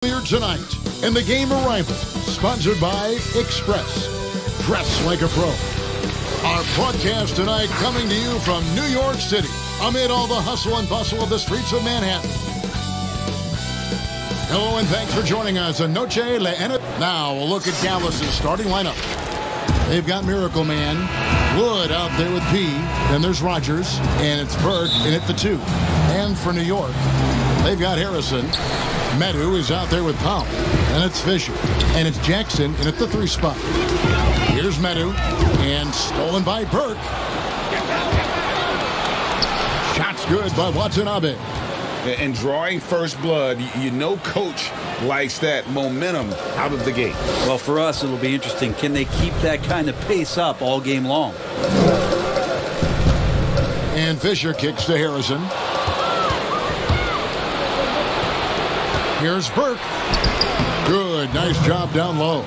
Earlier tonight in the game arrival, sponsored by Express. Dress like a pro. Our broadcast tonight coming to you from New York City, amid all the hustle and bustle of the streets of Manhattan. Hello and thanks for joining us on Noche Le. Now we'll look at Dallas's starting lineup. They've got Miracle Man, Wood out there with P. Then there's Rogers, and it's Burke in at the 2. And for New York, they've got Harrison. Medu is out there with Powell, and it's Fisher, and it's Jackson in at the 3 spot. Here's Medu, and stolen by Burke. Shots good by Watanabe. And drawing first blood, you know coach likes that momentum out of the gate. Well, for us, it'll be interesting. Can they keep that kind of pace up all game long? And Fisher kicks to Harrison. Here's Burke. Good, nice job down low.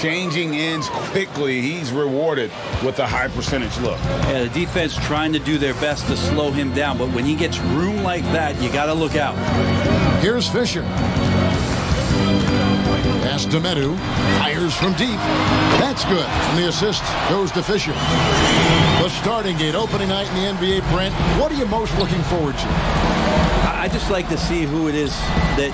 Changing ends quickly. He's rewarded with a high percentage look. Yeah, the defense trying to do their best to slow him down, but when he gets room like that, you got to look out. Here's Fisher. Pass to Medu. Fires from deep. That's good. And the assist goes to Fisher. The starting gate, opening night in the NBA, Brent. What are you most looking forward to? I just like to see who it is that,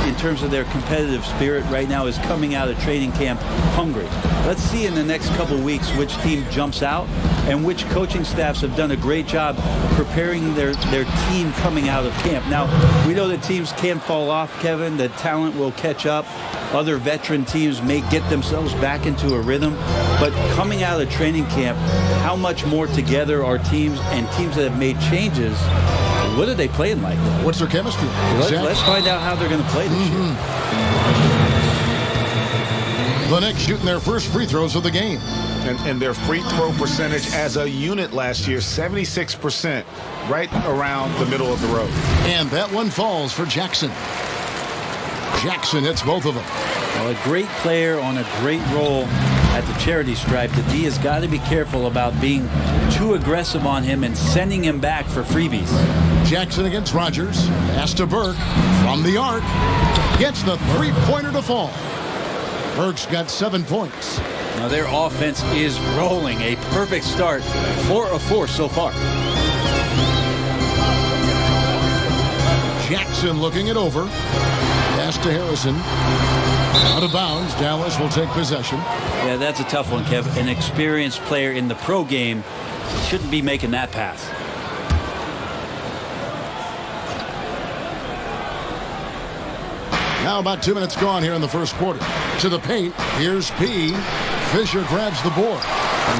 in terms of their competitive spirit right now, is coming out of training camp hungry. Let's see in the next couple weeks which team jumps out and which coaching staffs have done a great job preparing their team coming out of camp. Now, we know that teams can fall off, Kevin. The talent will catch up. Other veteran teams may get themselves back into a rhythm. But coming out of training camp, how much more together are teams and teams that have made changes? What are they playing like? What's their chemistry? Let's find out how they're going to play this year. The Knicks shooting their first free throws of the game. And their free throw percentage as a unit last year, 76%, right around the middle of the road. And that one falls for Jackson. Jackson hits both of them. Well, a great player on a great role at the charity stripe. The D has got to be careful about being too aggressive on him and sending him back for freebies. Jackson against Rogers. Pass to Burke from the arc. Gets the three-pointer to fall. Burke's got 7 points. Now their offense is rolling. A perfect start. 4 of 4 so far. Jackson looking it over. Pass to Harrison. Out of bounds. Dallas will take possession. Yeah, that's a tough one, Kev. An experienced player in the pro game shouldn't be making that pass. Now about 2 minutes gone here in the first quarter. To the paint. Here's P. Fisher grabs the board.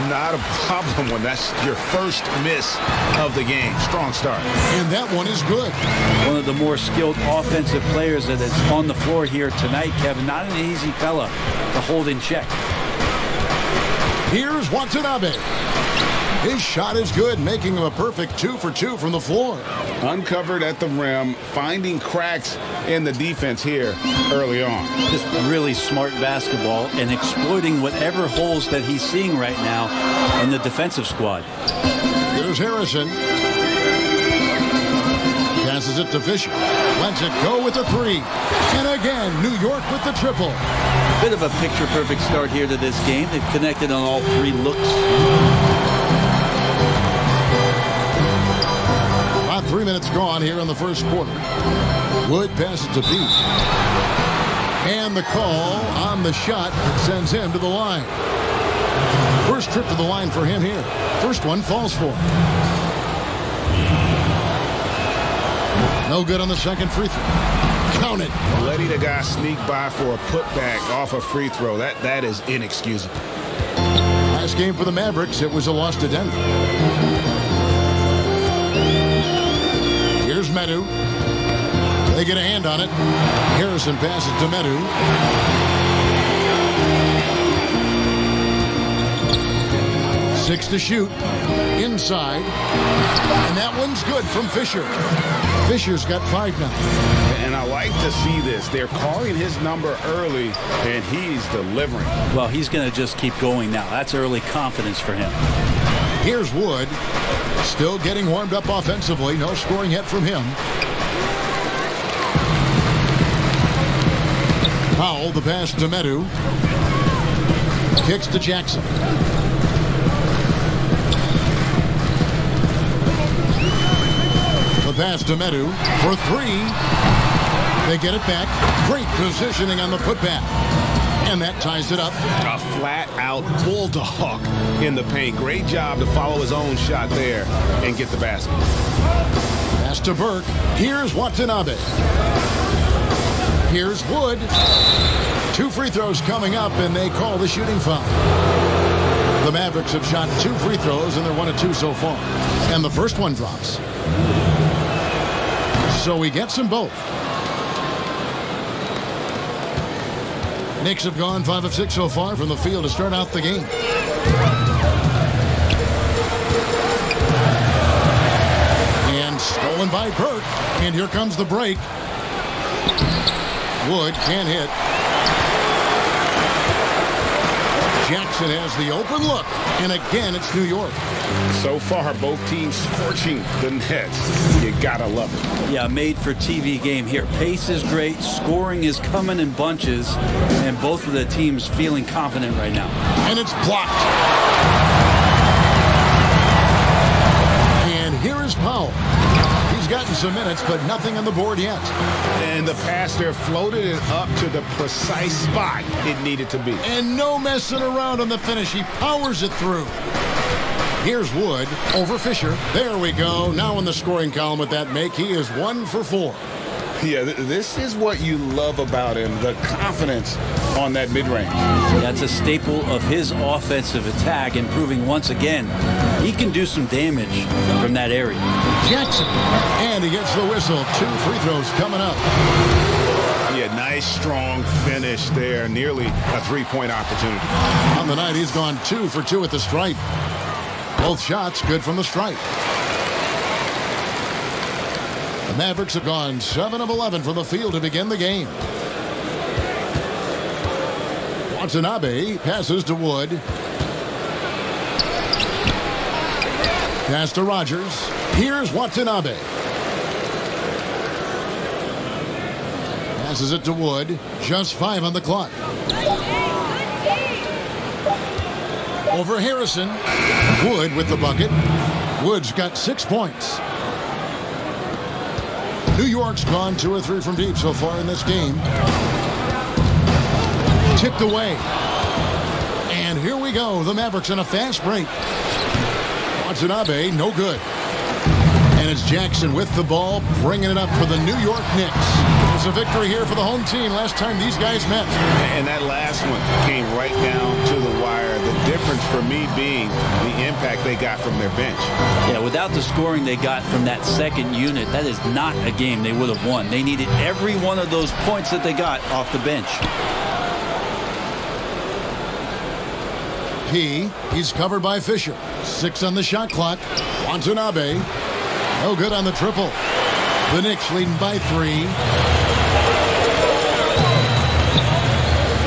Not a problem when that's your first miss of the game. Strong start. And that one is good. One of the more skilled offensive players that is on the floor here tonight, Kevin. Not an easy fella to hold in check. Here's Watanabe. His shot is good, making him a perfect 2 for 2 from the floor. Uncovered at the rim, finding cracks in the defense here early on. Just really smart basketball and exploiting whatever holes that he's seeing right now in the defensive squad. Here's Harrison. Passes it to Fisher. Lets it go with the 3. And again, New York with the triple. Bit of a picture-perfect start here to this game. They've connected on all 3 looks. About 3 minutes gone here in the first quarter. Wood passes to Pete. And the call on the shot that sends him to the line. First trip to the line for him here. First one falls for him. No good on the second free throw. Count it. Letting a guy sneak by for a putback off a free throw, that is inexcusable. Last game for the Mavericks, it was a loss to Denver. Here's Medu. They get a hand on it. Harrison passes to Medu. Six to shoot. Inside. And that one's good from Fisher. Fisher's got 5 now. And I like to see this. They're calling his number early, and he's delivering. Well, he's going to just keep going now. That's early confidence for him. Here's Wood. Still getting warmed up offensively. No scoring yet from him. Powell, the pass to Medu. Kicks to Jackson. The pass to Medu for three. They get it back. Great positioning on the putback. And that ties it up. A flat-out bulldog in the paint. Great job to follow his own shot there and get the basket. Pass to Burke. Here's Watanabe. Here's Wood. 2 free throws coming up, and they call the shooting foul. The Mavericks have shot 2 free throws, and they're 1 of 2 so far. And the first one drops. So he gets them both. Knicks have gone 5 of 6 so far from the field to start out the game. And stolen by Burke. And here comes the break. Wood can't hit. Jackson has the open look. And again, it's New York. So far, both teams scorching the Nets. You gotta love it. Yeah, made for TV game here. Pace is great. Scoring is coming in bunches. And both of the teams feeling confident right now. And it's blocked. And here is Powell. He's gotten some minutes, but nothing on the board yet. And the pass there floated it up to the precise spot it needed to be. And no messing around on the finish. He powers it through. Here's Wood over Fisher. There we go. Now in the scoring column with that make. He is 1 for 4. Yeah, this is what you love about him, the confidence on that mid-range. That's a staple of his offensive attack, and proving once again he can do some damage from that area. Jackson. And he gets the whistle. 2 free throws coming up. Yeah, nice, strong finish there. Nearly a three-point opportunity. On the night, he's gone 2 for 2 at the stripe. Both shots good from the stripe. The Mavericks have gone 7 of 11 from the field to begin the game. Watanabe passes to Wood. Pass to Rogers. Here's Watanabe. Passes it to Wood. Just 5 on the clock. Over Harrison. Wood with the bucket. Wood's got 6 points. New York's gone 2 or 3 from deep so far in this game. Tipped away. And here we go. The Mavericks in a fast break. Watanabe, no good. And it's Jackson with the ball, bringing it up for the New York Knicks. It's a victory here for the home team last time these guys met. And that last one came right down to the wire. The difference for me being the impact they got from their bench. Yeah, without the scoring they got from that second unit, that is not a game they would have won. They needed every one of those points that they got off the bench. He's covered by Fisher. 6 on the shot clock. Watanabe, no good on the triple. The Knicks leading by 3.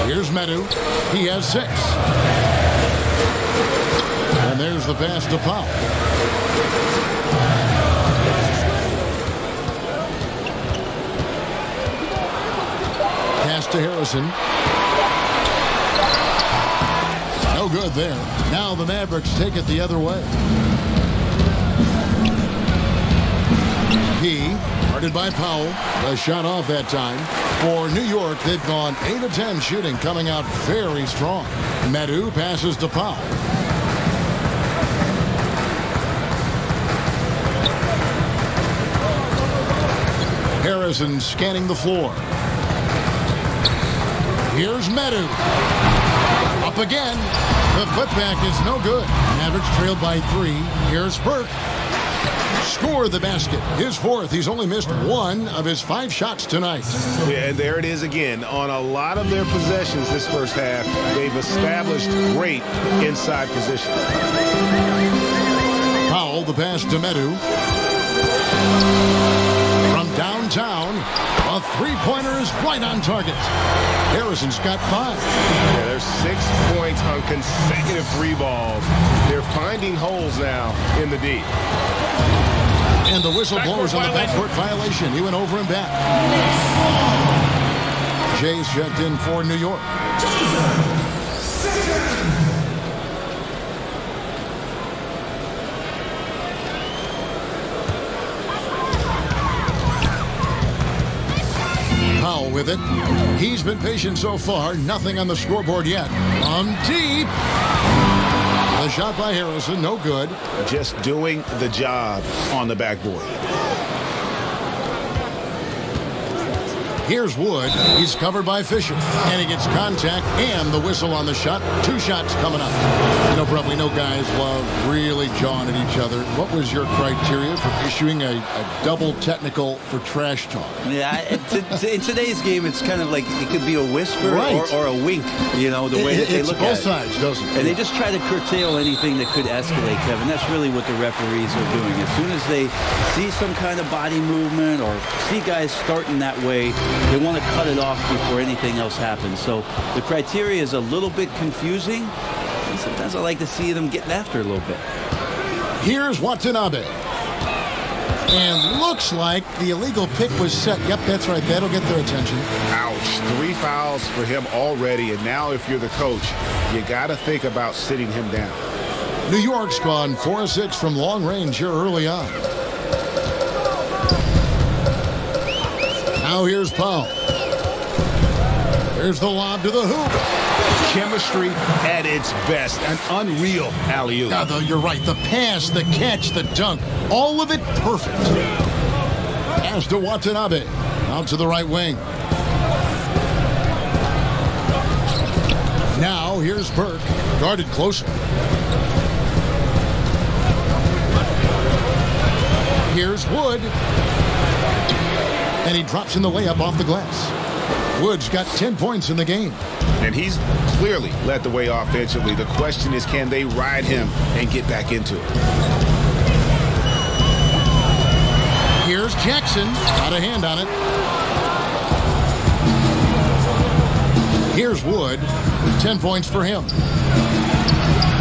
Here's Medu. He has 6. And there's the pass to Powell. Pass to Harrison. No good there. Now the Mavericks take it the other way. Guarded by Powell. The shot off that time. For New York, they've gone 8 of 10 shooting, coming out very strong. Medu passes to Powell. Harrison scanning the floor. Here's Medu. Up again. The putback is no good. Mavericks trailed by 3. Here's Burke. Score the basket. His 4th. He's only missed 1 of his 5 shots tonight. Yeah, and there it is again. On a lot of their possessions this first half, they've established great inside position. Powell, the pass to Medu. From downtown, a three-pointer is right on target. Harrison's got 5. Yeah, there's 6 points on consecutive 3 balls. They're finding holes now in the D. And the whistle blows on the backcourt violation. He went over and back. Jays checked in for New York. Powell with it. He's been patient so far. Nothing on the scoreboard yet. On deep. The shot by Harrison, no good. Just doing the job on the backboard. Here's Wood. He's covered by Fisher. And he gets contact and the whistle on the shot. 2 shots coming up. You know, Brett, we know guys love really jawing at each other. What was your criteria for issuing a double technical for trash talk? Yeah, in today's game, it's kind of like it could be a whisper or a wink, you know, the way that they look at it. It's both sides, doesn't it? And they just try to curtail anything that could escalate, Kevin. That's really what the referees are doing. As soon as they see some kind of body movement or see guys starting that way, they want to cut it off before anything else happens. So the criteria is a little bit confusing. And sometimes I like to see them getting after it a little bit. Here's Watanabe. And looks like the illegal pick was set. Yep, that's right. That'll get their attention. Ouch. 3 fouls for him already. And now if you're the coach, you got to think about sitting him down. New York's gone 4 of 6 from long range here early on. Now here's Powell. There's the lob to the hoop. Chemistry at its best. An unreal alley-oop. Now, though, you're right. The pass, the catch, the dunk, all of it perfect. Pass to Watanabe. Out to the right wing. Now here's Burke. Guarded closer. Here's Wood. And he drops in the layup off the glass. Wood's got 10 points in the game. And he's clearly led the way offensively. The question is, can they ride him and get back into it? Here's Jackson. Got a hand on it. Here's Wood. 10 points for him.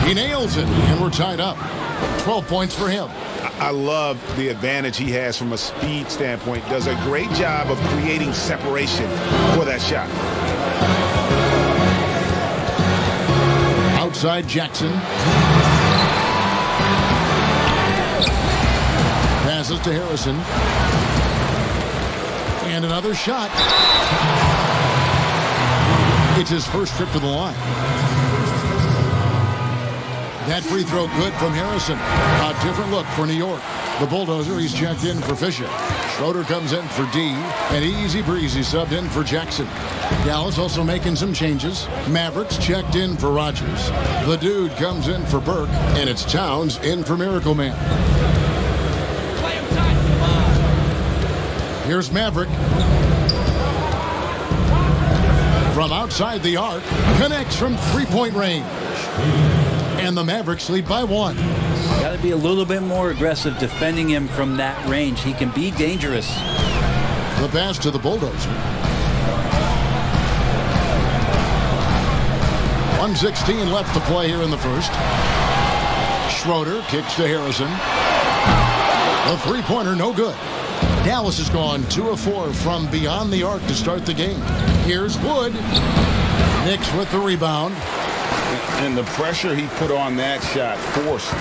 He nails it, and we're tied up. 12 points for him. I love the advantage he has from a speed standpoint. Does a great job of creating separation for that shot. Outside Jackson. Passes to Harrison. And another shot. It's his first trip to the line. That free throw good from Harrison. A different look for New York. The Bulldozer, he's checked in for Fisher. Schroeder comes in for D. And easy breezy subbed in for Jackson. Dallas also making some changes. Mavericks checked in for Rogers. The Dude comes in for Burke. And it's Towns in for Miracle Man. Here's Maverick. From outside the arc. Connects from three-point range. And the Mavericks lead by 1. Got to be a little bit more aggressive defending him from that range. He can be dangerous. The pass to the Bulldozer. 1:16 left to play here in the first. Schroeder kicks to Harrison. The three-pointer, no good. Dallas has gone 2 of 4 from beyond the arc to start the game. Here's Wood. Knicks with the rebound. And the pressure he put on that shot forced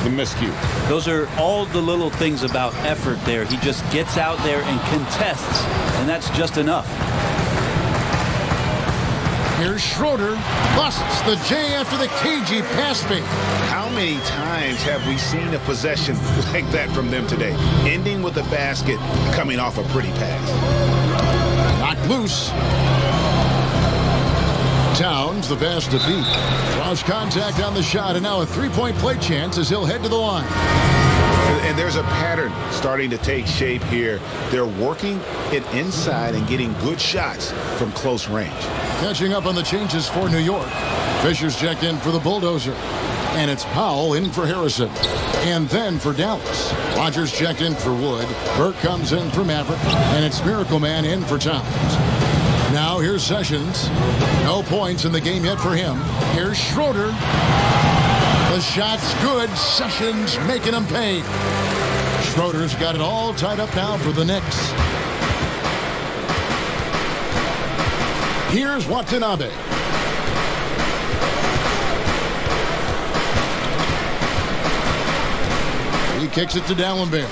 the miscue. Those are all the little things about effort there. He just gets out there and contests, and that's just enough. Here's Schroeder. Busts the J after the cagey pass fake. How many times have we seen a possession like that from them today? Ending with a basket, coming off a pretty pass. Knocked loose. Towns, the pass to beat. Draws contact on the shot, and now a three-point play chance as he'll head to the line. And there's a pattern starting to take shape here. They're working it inside and getting good shots from close range. Catching up on the changes for New York. Fisher's checked in for the Bulldozer. And it's Powell in for Harrison. And then for Dallas. Rogers checked in for Wood. Burke comes in for Maverick. And it's Miracle Man in for Towns. Now here's Sessions. No points in the game yet for him. Here's Schroeder. The shot's good. Sessions making him pay. Schroeder's got it all tied up now for the Knicks. Here's Watanabe. He kicks it to Dallenberg.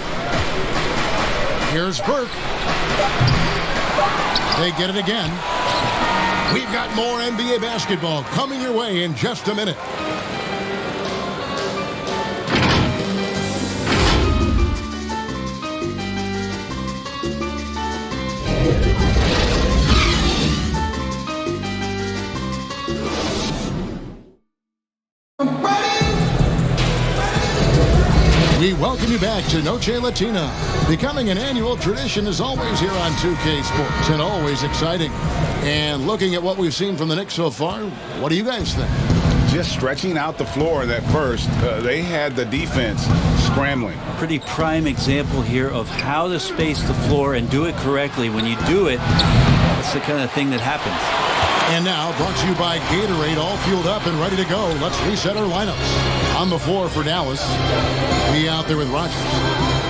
Here's Burke. They get it again. We've got more NBA basketball coming your way in just a minute. We welcome you back to Noche Latina. Becoming an annual tradition is always here on 2K Sports and always exciting. And looking at what we've seen from the Knicks so far, what do you guys think? Just stretching out the floor that first. They had the defense scrambling. Pretty prime example here of how to space the floor and do it correctly. When you do it, that's the kind of thing that happens. And now, brought to you by Gatorade, all fueled up and ready to go. Let's reset our lineups. On the floor for Dallas, he out there with Rogers.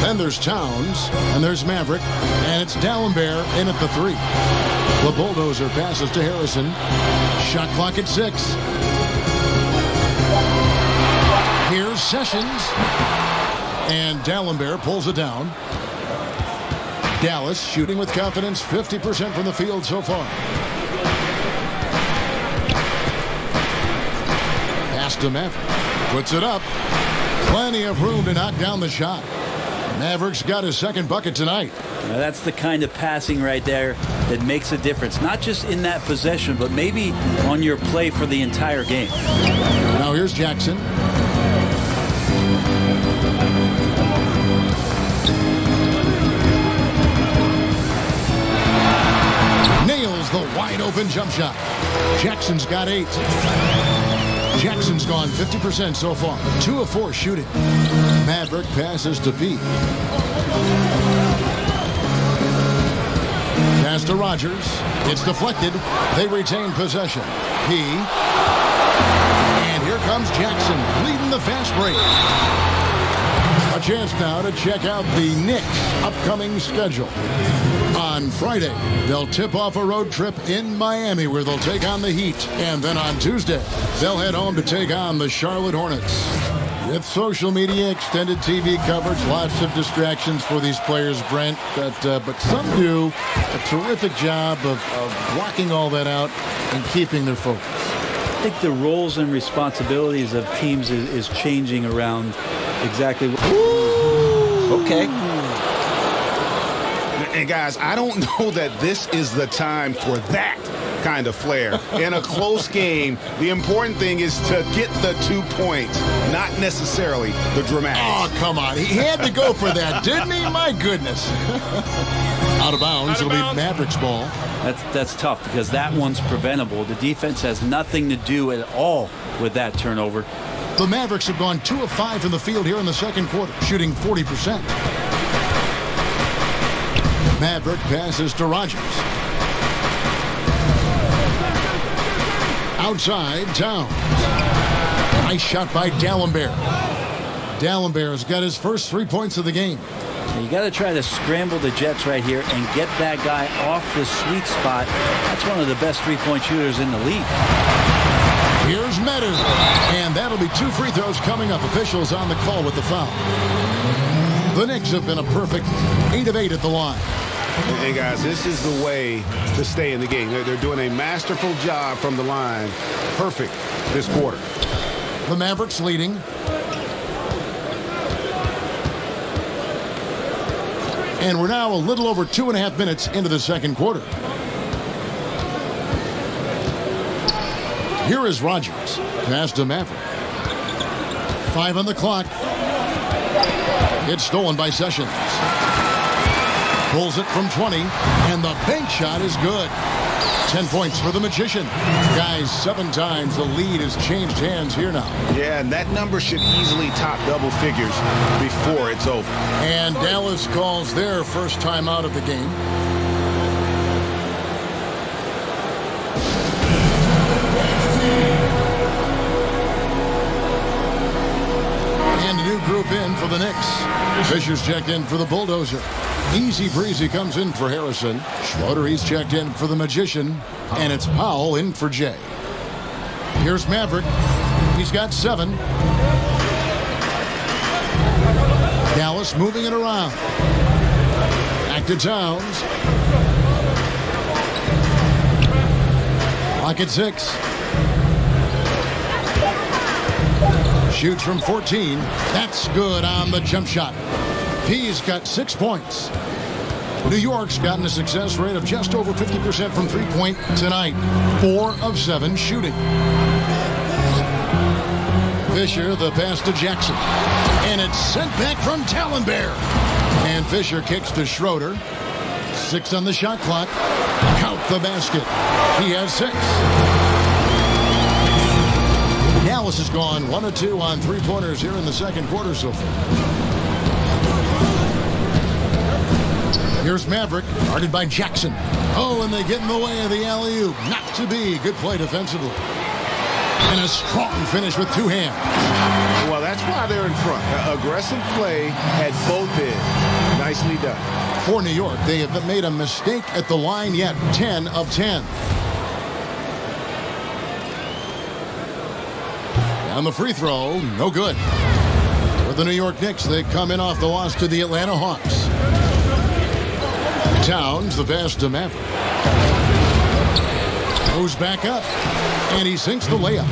Then there's Towns, and there's Maverick, and it's Dallenberg in at the 3. The Bulldozer passes to Harrison. Shot clock at 6. Here's Sessions, and Dallenberg pulls it down. Dallas shooting with confidence, 50% from the field so far. Pass to Maverick. Puts it up. Plenty of room to knock down the shot. Maverick's got his second bucket tonight. Now that's the kind of passing right there that makes a difference. Not just in that possession, but maybe on your play for the entire game. Now here's Jackson. Nails the wide open jump shot. Jackson's got 8. Jackson's gone 50% so far. 2 of 4 shooting. Maverick passes to P. Pass to Rogers. It's deflected. They retain possession. P. And here comes Jackson leading the fast break. A chance now to check out the Knicks' upcoming schedule. On Friday, they'll tip off a road trip in Miami where they'll take on the Heat. And then on Tuesday, they'll head home to take on the Charlotte Hornets. With social media, extended TV coverage, lots of distractions for these players, Brent. But some do a terrific job of blocking all that out and keeping their focus. I think the roles and responsibilities of teams is changing around exactly what... Okay. And guys, I don't know that this is the time for that kind of flair. In a close game, the important thing is to get the 2 points, not necessarily the dramatics. Oh, come on. He had to go for that, didn't he? My goodness. Out of bounds. It'll be Mavericks ball. That's tough because that one's preventable. The defense has nothing to do at all with that turnover. The Mavericks have gone 2 of 5 from the field here in the second quarter, shooting 40%. Maverick passes to Rogers. Outside, Towns. Nice shot by Dallenberg. Dallenberg's got his first 3 points of the game. You got to try to scramble the Jets right here and get that guy off the sweet spot. That's one of the best three-point shooters in the league. Here's Meadow. And that'll be 2 free throws coming up. Officials on the call with the foul. The Knicks have been a perfect 8 of 8 at the line. Hey, guys, this is the way to stay in the game. They're doing a masterful job from the line. Perfect this quarter. The Mavericks leading. And we're now a little over 2.5 minutes into the second quarter. Here is Rogers. Pass to Maverick. 5 on the clock. It's stolen by Sessions. Pulls it from 20, and the bank shot is good. 10 points for the Magician. Guys, 7 times the lead has changed hands here now. Yeah, and that number should easily top double figures before it's over. And Dallas calls their first time out of the game. And a new group in for the Knicks. Fisher's checked in for the Bulldozer. Easy breezy comes in for Harrison. Schroeder, he's checked in for the Magician. And it's Powell in for Jay. Here's Maverick. He's got 7. Dallas moving it around. Back to Towns. Lock at 6. Shoots from 14. That's good on the jump shot. P's got 6 points. New York's gotten a success rate of just over 50% from three-point tonight. 4 of 7 shooting. Fisher, the pass to Jackson. And it's sent back from Tallenbear. And Fisher kicks to Schroeder. 6 on the shot clock. Count the basket. He has 6. Dallas has gone 1 of 2 on three-pointers here in the second quarter so far. Here's Maverick, guarded by Jackson. Oh, and they get in the way of the alley-oop. Not to be. Good play defensively. And a strong finish with 2 hands. Well, that's why they're in front. Aggressive play at both ends. Nicely done. For New York, they have made a mistake at the line yet. 10 of 10. On the free throw, no good. For the New York Knicks, they come in off the loss to the Atlanta Hawks. Towns, the pass to Maverick. Goes back up, and he sinks the layup.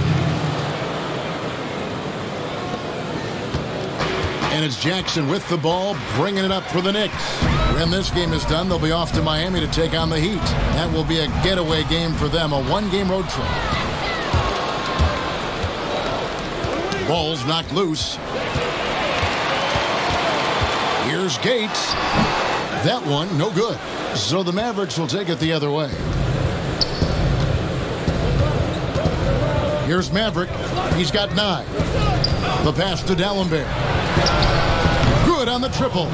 And it's Jackson with the ball, bringing it up for the Knicks. When this game is done, they'll be off to Miami to take on the Heat. That will be a getaway game for them, a 1-game road trip. Ball's knocked loose. Here's Gates. That one, no good. So the Mavericks will take it the other way. Here's Maverick. He's got 9. The pass to Dallenbear. Good on the triple.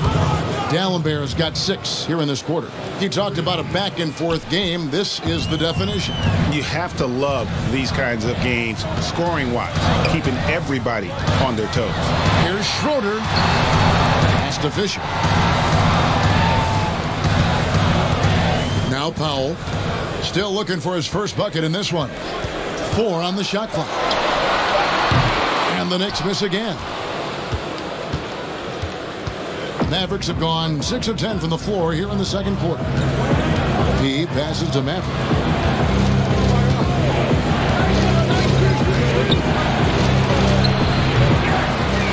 Dallenbear has got 6 here in this quarter. He talked about a back-and-forth game. This is the definition. You have to love these kinds of games, scoring-wise, keeping everybody on their toes. Here's Schroeder. Pass to Fisher. Now Powell, still looking for his first bucket in this one. 4 on the shot clock. And the Knicks miss again. Mavericks have gone 6 of 10 from the floor here in the second quarter. P passes to Maverick.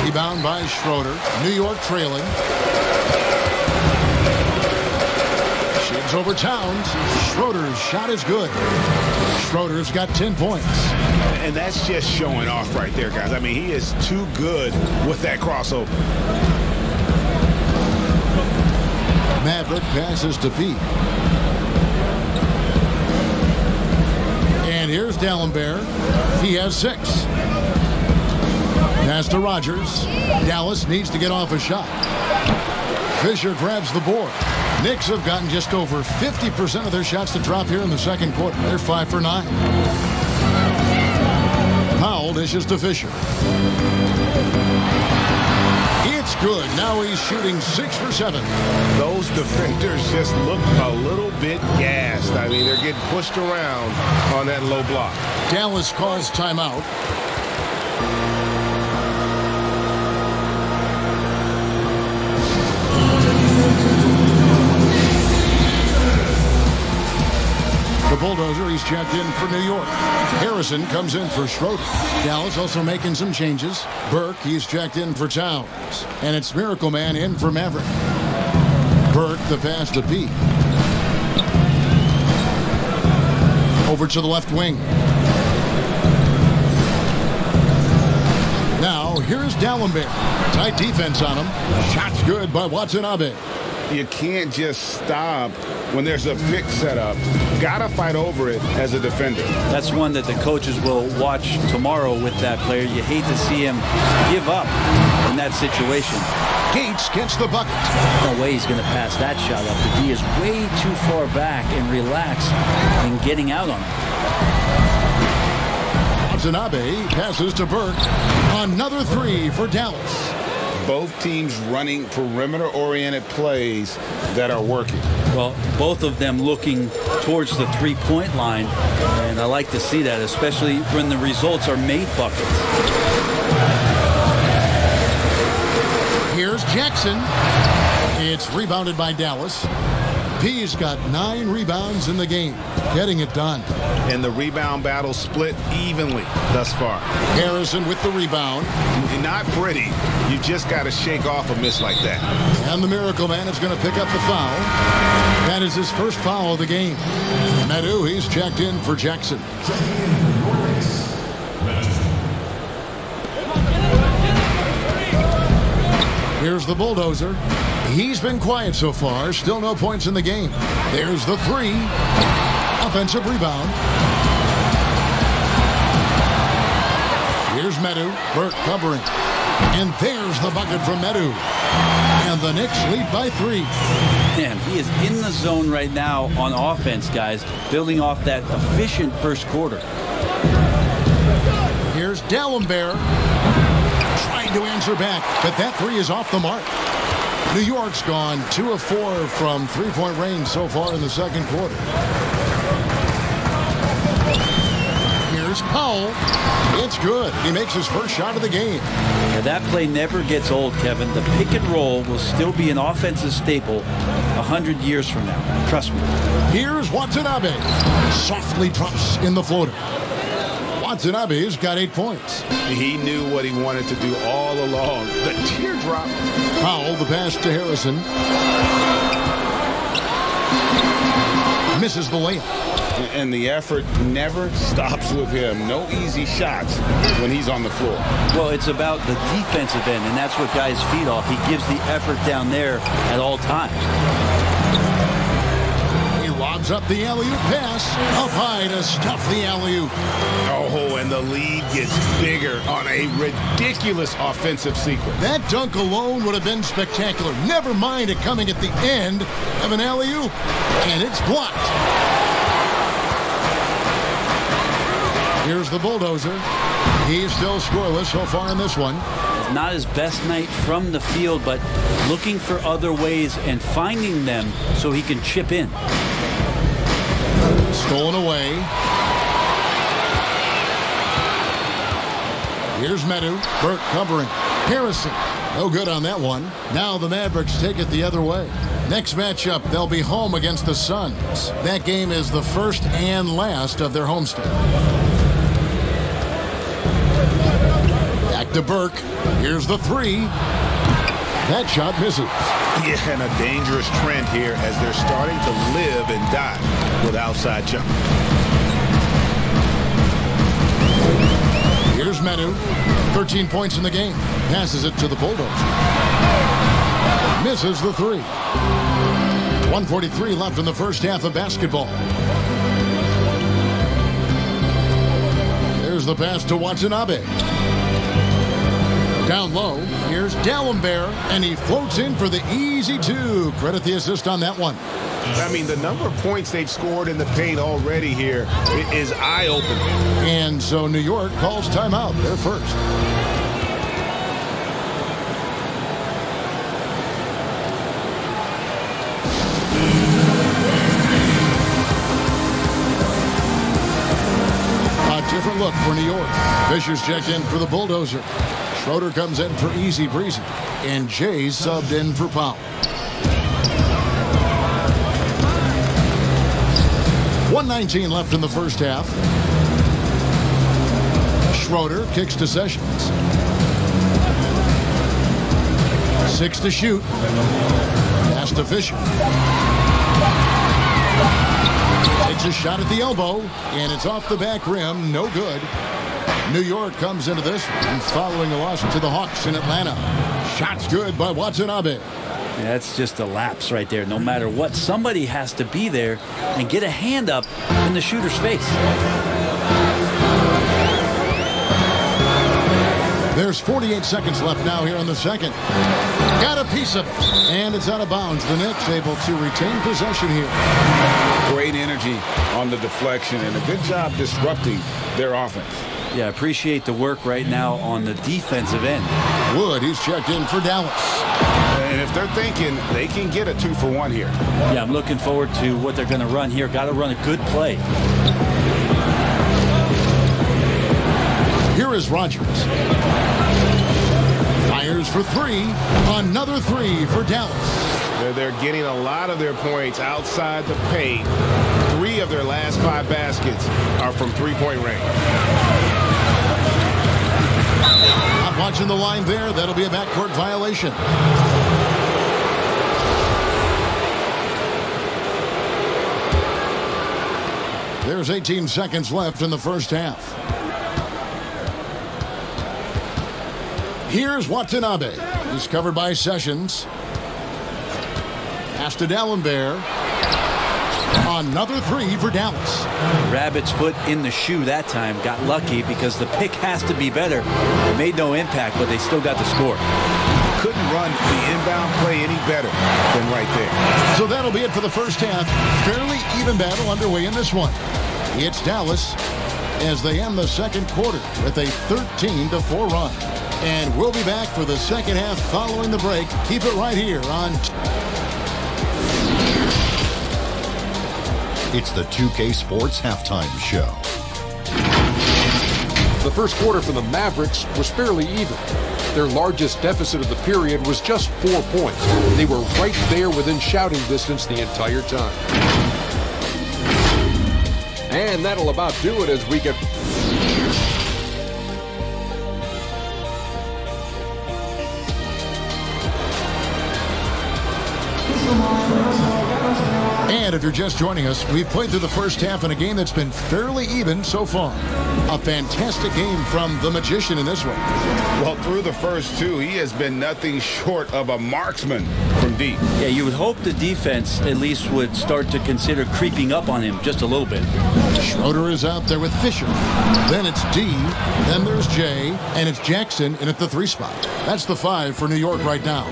Rebound by Schroeder. New York trailing. Shibs over Towns. Schroeder's shot is good. Schroeder's got 10 points. And that's just showing off right there, guys. I mean, he is too good with that crossover. Maverick passes to P. And here's Dallenbear. He has 6. Pass to Rogers. Dallas needs to get off a shot. Fisher grabs the board. Knicks have gotten just over 50% of their shots to drop here in the second quarter. They're 5 for 9. Powell dishes to Fisher. It's good. Now he's shooting 6 for 7. Those defenders just look a little bit gassed. I mean, they're getting pushed around on that low block. Dallas calls timeout. The Bulldozer, he's checked in for New York. Harrison comes in for Schroeder. Dallas also making some changes. Burke, he's checked in for Towns. And it's Miracle Man in for Maverick. Burke, the pass to P. Over to the left wing. Now, here's Dallenbear. Tight defense on him. Shot's good by Watanabe. You can't just stop when there's a pick set up. Gotta fight over it as a defender. That's one that the coaches will watch tomorrow with that player. You hate to see him give up in that situation. Gates gets the bucket. No way he's going to pass that shot up. The D is way too far back and relaxed in getting out on him. Watanabe passes to Burke. Another 3 for Dallas. both teams running perimeter-oriented plays that are working. Well, both of them looking towards the three-point line, and I like to see that, especially when the results are made buckets. Here's Jackson. It's rebounded by Dallas. P's got 9 rebounds in the game, getting it done. And the rebound battle split evenly thus far. Harrison with the rebound. Not pretty. You just got to shake off a miss like that. And the Miracle Man is going to pick up the foul. That is his first foul of the game. Medu, he's checked in for Jackson. Here's the bulldozer. He's been quiet so far. Still no points in the game. There's the 3. Offensive rebound. Here's Medu. Burke covering. And there's the bucket from Medu. And the Knicks lead by 3. Man, he is in the zone right now on offense, guys, building off that efficient first quarter. Here's Dallenberg. Trying to answer back, but that 3 is off the mark. New York's gone 2 of 4 from three-point range so far in the second quarter. Here's Powell. It's good. He makes his first shot of the game. Yeah, that play never gets old, Kevin. The pick and roll will still be an offensive staple 100 years from now. Trust me. Here's Watanabe. Softly drops in the floater. Watanabe's got 8 points. He knew what he wanted to do all along. The teardrop. Powell, the pass to Harrison. Misses the layup. And the effort never stops with him. No easy shots when he's on the floor. Well, it's about the defensive end, and that's what guys feed off. He gives the effort down there at all times. He lobs up the alley-oop pass. Up high to stuff the alley-oop. Oh, and the lead gets bigger on a ridiculous offensive sequence. That dunk alone would have been spectacular. Never mind it coming at the end of an alley-oop. And it's blocked. Here's the bulldozer. He's still scoreless so far in this one. Not his best night from the field, but looking for other ways and finding them so he can chip in. Stolen away. Here's Medu. Burke covering. Harrison. No good on that one. Now the Mavericks take it the other way. Next matchup, they'll be home against the Suns. That game is the first and last of their homestand. Back to Burke. Here's the 3. That shot misses. Yeah, and a dangerous trend here as they're starting to live and die with outside jump. Here's Medu. 13 points in the game. Passes it to the Bulldogs. Misses the 3. 1:43 left in the first half of basketball. There's the pass to Watanabe. Down low, here's Dallenberg, and he floats in for the easy 2. Credit the assist on that one. I mean, the number of points they've scored in the paint already here is eye-opening. And so New York calls timeout. They're first. A different look for New York. Fisher's checked in for the bulldozer. Schroeder comes in for easy breezy. And Jay's subbed in for Powell. 1:19 left in the first half. Schroeder kicks to Sessions. 6 to shoot. Pass to Fisher. Takes a shot at the elbow, and it's off the back rim. No good. New York comes into this one following a loss to the Hawks in Atlanta. Shots good by Watanabe. That's just a lapse right there. No matter what, somebody has to be there and get a hand up in the shooter's face. There's 48 seconds left now here in the second. Got a piece of it, and it's out of bounds. The Knicks able to retain possession here. Great energy on the deflection and a good job disrupting their offense. Yeah, appreciate the work right now on the defensive end. Wood, he's checked in for Dallas. And if they're thinking they can get a 2-for-1 here. Yeah, I'm looking forward to what they're going to run here. Got to run a good play. Here is Rodgers. Fires for 3. Another 3 for Dallas. They're getting a lot of their points outside the paint. 3 of their last 5 baskets are from three-point range. Not watching the line there. That'll be a backcourt violation. There's 18 seconds left in the first half. Here's Watanabe. He's covered by Sessions. Pass to D'Alembert. Another 3 for Dallas. Rabbit's foot in the shoe that time. Got lucky because the pick has to be better. It made no impact, but they still got the score. Couldn't run the inbound play any better than right there. So that'll be it for the first half. Fairly even battle underway in this one. It's Dallas as they end the second quarter with a 13-4 run. And we'll be back for the second half following the break. Keep it right here on... It's the 2K Sports Halftime Show. The first quarter for the Mavericks was fairly even. Their largest deficit of the period was just 4 points. They were right there within shouting distance the entire time. And that'll about do it as we get... And if you're just joining us, we've played through the first half in a game that's been fairly even so far. A fantastic game from the Magician in this one. Well, through the first 2, he has been nothing short of a marksman from deep. Yeah, you would hope the defense at least would start to consider creeping up on him just a little bit. Schroeder is out there with Fisher. Then it's D. Then there's J. And it's Jackson in at the 3 spot. That's the 5 for New York right now.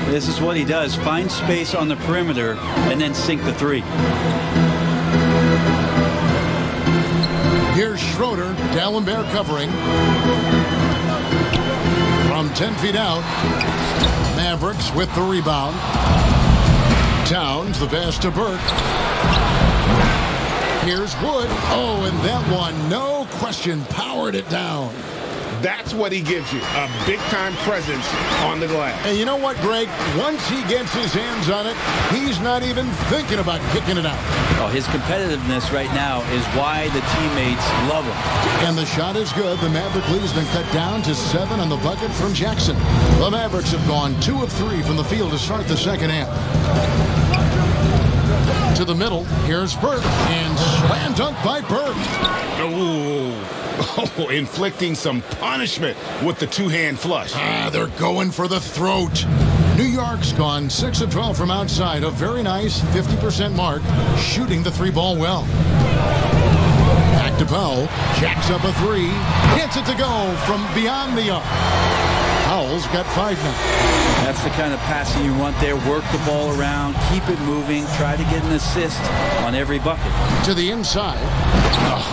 This is what he does. Find space on the perimeter and then sink the 3. Here's Schroeder. D'Alembert covering. From 10 feet out. Mavericks with the rebound. Towns, the pass to Burke. Here's Wood. Oh, and that one, no question, powered it down. That's what he gives you, a big-time presence on the glass. And you know what, Greg? Once he gets his hands on it, he's not even thinking about kicking it out. Oh, his competitiveness right now is why the teammates love him. And the shot is good. The Maverick lead has been cut down to 7 on the bucket from Jackson. The Mavericks have gone 2 of 3 from the field to start the second half. To the middle, here's Burke, and slam dunk by Burke. Oh, inflicting some punishment with the 2-hand flush. They're going for the throat. New York's gone 6 of 12 from outside. A very nice 50% mark, shooting the 3-ball well. Back to Powell. Jacks up a 3. Hits it to go from beyond the arc. Powell's got 5 now. That's the kind of passing you want there. Work the ball around, keep it moving, try to get an assist on every bucket. To the inside.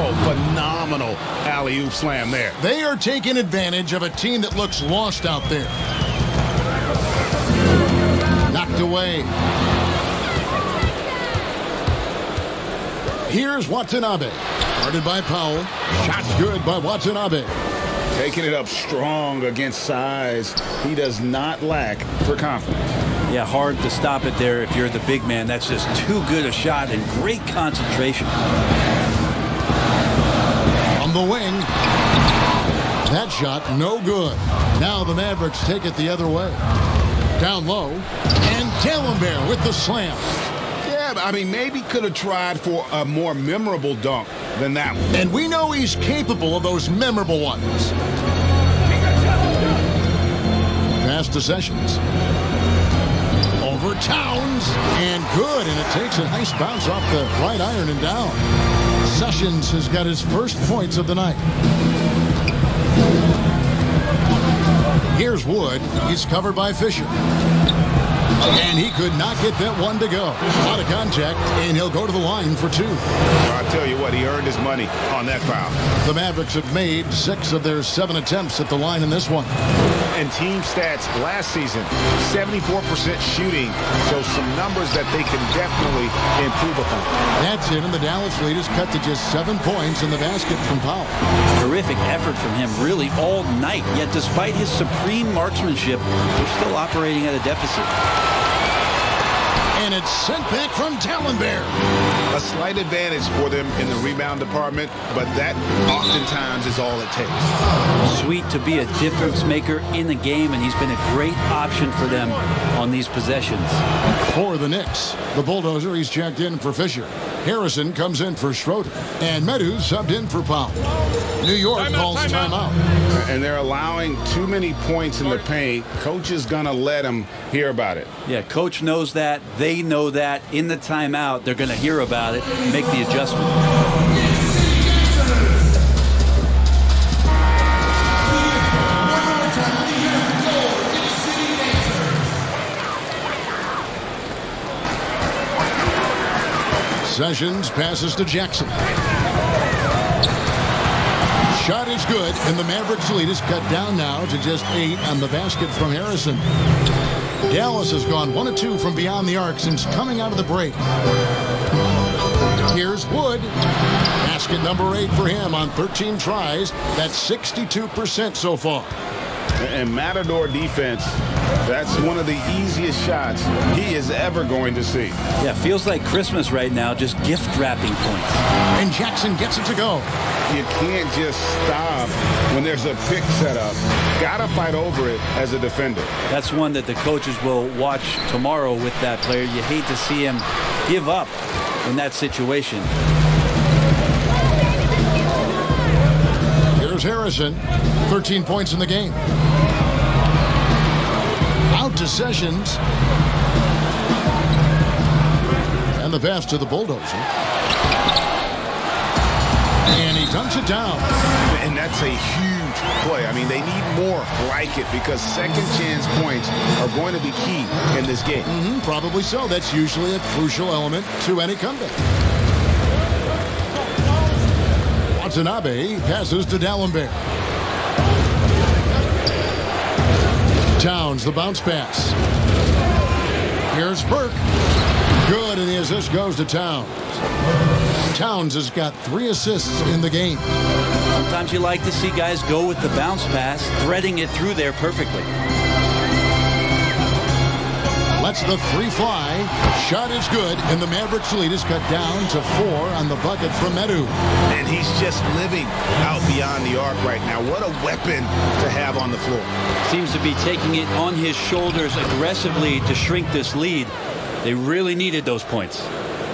Oh, phenomenal alley-oop slam there. They are taking advantage of a team that looks lost out there. Knocked away. Here's Watanabe. Guarded by Powell. Shot's good by Watanabe. Taking it up strong against size. He does not lack for confidence. Yeah, hard to stop it there if you're the big man. That's just too good a shot and great concentration. On the wing. That shot, no good. Now the Mavericks take it the other way. Down low. And D'Alembert with the slam. Yeah, I mean, maybe could have tried for a more memorable dunk than that one. And we know he's capable of those memorable ones. Pass to Sessions. Over Towns. And good. And it takes a nice bounce off the right iron and down. Sessions has got his first points of the night. Here's Wood. He's covered by Fisher. And he could not get that one to go. Out of contact, and he'll go to the line for 2. I'll tell you what, he earned his money on that foul. The Mavericks have made 6 of their 7 attempts at the line in this one. And team stats last season, 74% shooting, so some numbers that they can definitely improve upon. That's it, and the Dallas lead is cut to just 7 points in the basket from Powell. Terrific effort from him really all night, yet despite his supreme marksmanship, they're still operating at a deficit. And it's sent back from Dallenberg. A slight advantage for them in the rebound department, but that oftentimes is all it takes. Sweet to be a difference maker in the game, and he's been a great option for them on these possessions. For the Knicks, the Bulldozer, he's checked in for Fisher. Harrison comes in for Schroeder. And Meadows subbed in for Powell. New York calls timeout. And they're allowing too many points in the paint. Coach is going to let them hear about it. Yeah, coach knows that. They know that. In the timeout, they're going to hear about it and make the adjustment. Sessions passes to Jackson. Shot is good, and the Mavericks lead is cut down now to just 8 on the basket from Harrison. Dallas has gone 1 of 2 from beyond the arc since coming out of the break. Here's Wood. Basket number 8 for him on 13 tries. That's 62% so far. And Matador defense, that's one of the easiest shots he is ever going to see. Yeah, feels like Christmas right now, just gift wrapping points. And Jackson gets it to go. You can't just stop when there's a pick set up. Gotta fight over it as a defender. That's one that the coaches will watch tomorrow with that player. You hate to see him give up in that situation. Here's Harrison, 13 points in the game. Out to Sessions. And the pass to the Bulldozer. And he dunks it down. And that's a huge play. I mean, they need more like it because second chance points are going to be key in this game. Probably so. That's usually a crucial element to any comeback. Watanabe passes to Dallenberg. Towns, the bounce pass. Here's Burke. Good, and the assist goes to Towns. Towns has got 3 assists in the game. Sometimes you like to see guys go with the bounce pass, threading it through there perfectly. Lets the 3 fly. Shot is good, and the Mavericks lead is cut down to 4 on the bucket from Medu. And he's just living out beyond the arc right now. What a weapon to have on the floor. Seems to be taking it on his shoulders aggressively to shrink this lead. They really needed those points.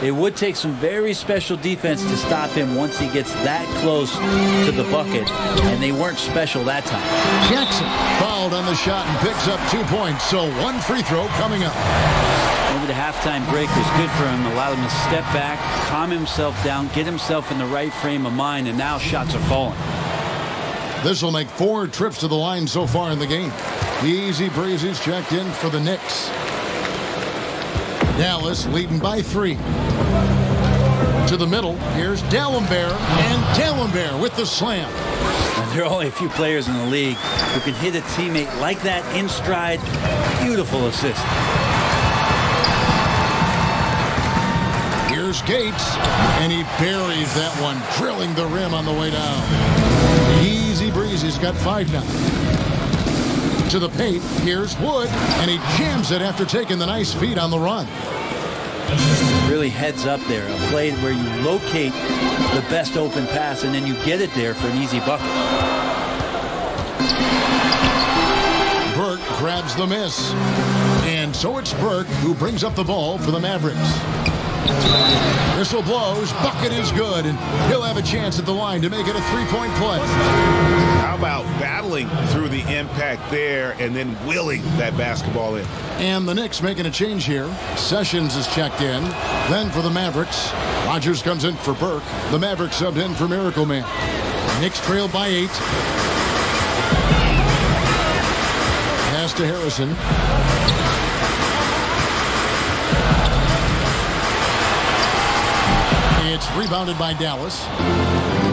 It would take some very special defense to stop him once he gets that close to the bucket, and they weren't special that time. Jackson fouled on the shot and picks up 2 points, so 1 free throw coming up. Maybe the halftime break was good for him, allowed him to step back, calm himself down, get himself in the right frame of mind, and now shots are falling. This will make 4 trips to the line so far in the game. The Easy Breezy's checked in for the Knicks. Dallas leading by 3. To the middle, here's Dallenberg, and Dallenberg with the slam. And there are only a few players in the league who can hit a teammate like that in stride. Beautiful assist. Here's Gates, and he buries that one, drilling the rim on the way down. Easy Breezy's got 5 now. To the paint, here's Wood, and he jams it after taking the nice feed on the run. Really heads up there, a play where you locate the best open pass and then you get it there for an easy bucket. Burke grabs the miss. And so it's Burke who brings up the ball for the Mavericks. Whistle blows, bucket is good, and he'll have a chance at the line to make it a 3-point play. How about battling through the impact there and then willing that basketball in? And the Knicks making a change here. Sessions is checked in. Then for the Mavericks, Rogers comes in for Burke. The Mavericks subbed in for Miracle Man. Knicks trailed by 8. Pass to Harrison. It's rebounded by Dallas.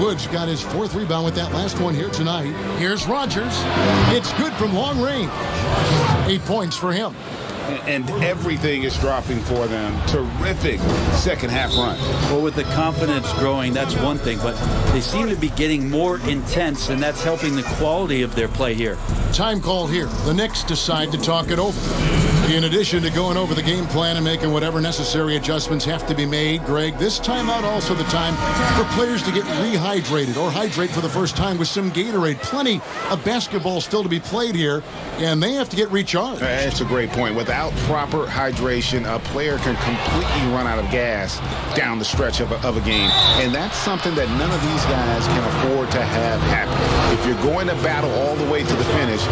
Wood's got his 4th rebound with that last one here tonight. Here's Rogers. It's good from long range. 8 points for him. And everything is dropping for them. Terrific second half run. Well, with the confidence growing, that's one thing, but they seem to be getting more intense, and that's helping the quality of their play here. Time call here. The Knicks decide to talk it over. In addition to going over the game plan and making whatever necessary adjustments have to be made, Greg, this timeout also the time for players to get rehydrated or hydrate for the first time with some Gatorade. Plenty of basketball still to be played here, and they have to get recharged. That's a great point. Without proper hydration, a player can completely run out of gas down the stretch of a game. And that's something that none of these guys can afford to have happen. If you're going to battle all the way to the finish, you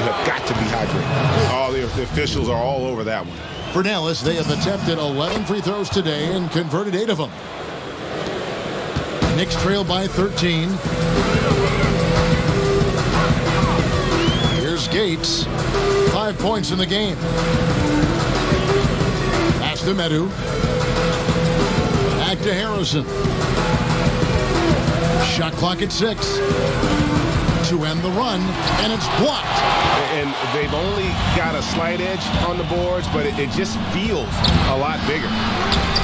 have got to be hydrated. All the officials are all over that one. For Dallas, they have attempted 11 free throws today and converted 8 of them. Knicks trail by 13. Here's Gates. 5 points in the game. Pass to Medu. Back to Harrison. Shot clock at 6. To end the run, and it's blocked. And they've only got a slight edge on the boards, but it just feels a lot bigger.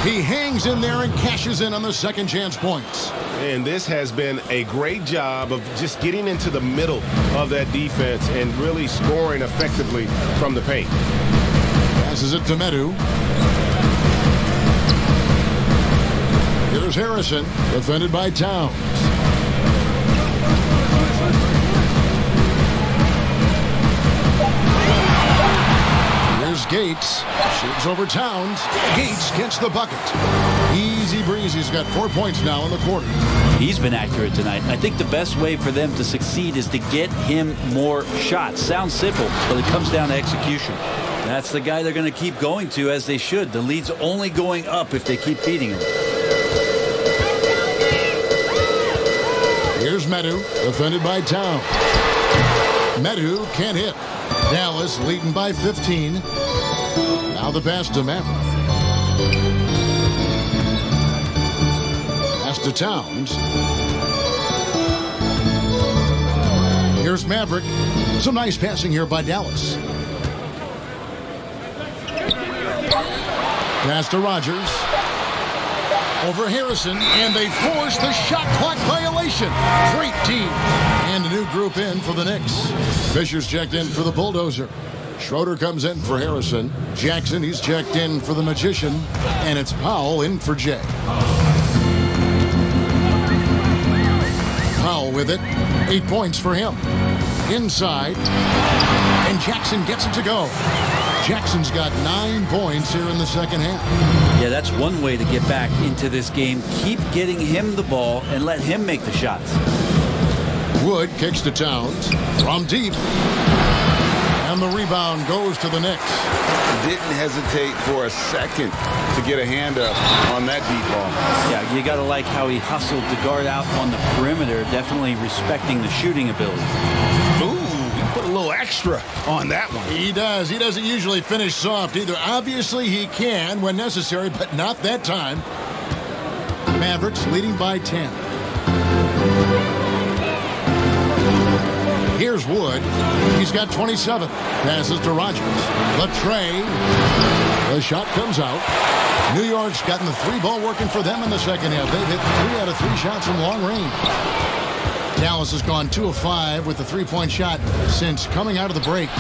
He hangs in there and cashes in on the second chance points. And this has been a great job of just getting into the middle of that defense and really scoring effectively from the paint. Passes it to Medu. Here's Harrison, defended by Towns. Gates shoots over Towns. Gates gets the bucket. Easy breezy. He's got 4 points now in the quarter. He's been accurate tonight. I think the best way for them to succeed is to get him more shots. Sounds simple, but it comes down to execution. That's the guy they're going to keep going to, as they should. The lead's only going up if they keep feeding him. Here's Medu, defended by Towns. Medu can't hit. Dallas leading by 15. Now the pass to Maverick. Pass to Towns. Here's Maverick. Some nice passing here by Dallas. Pass to Rogers. Over Harrison, and they force the shot clock violation. Great team. And a new group in for the Knicks. Fisher's checked in for the Bulldozer. Schroeder comes in for Harrison. Jackson, he's checked in for the Magician. And it's Powell in for Jay. Powell with it. 8 points for him. Inside. And Jackson gets it to go. Jackson's got 9 points here in the second half. Yeah, that's one way to get back into this game. Keep getting him the ball and let him make the shots. Wood kicks to Towns from deep. And the rebound goes to the Knicks. Didn't hesitate for a second to get a hand up on that deep ball. Yeah, you got to like how he hustled the guard out on the perimeter, definitely respecting the shooting ability. Ooh, he put a little extra on that one. He does. He doesn't usually finish soft either. Obviously, he can when necessary, but not that time. Mavericks leading by 10. Here's Wood. He's got 27. Passes to Rogers. Latrey. The shot comes out. New York's gotten the 3-ball working for them in the second half. They've hit 3 out of 3 shots from long range. Dallas has gone 2 of 5 with the 3-point shot since coming out of the break.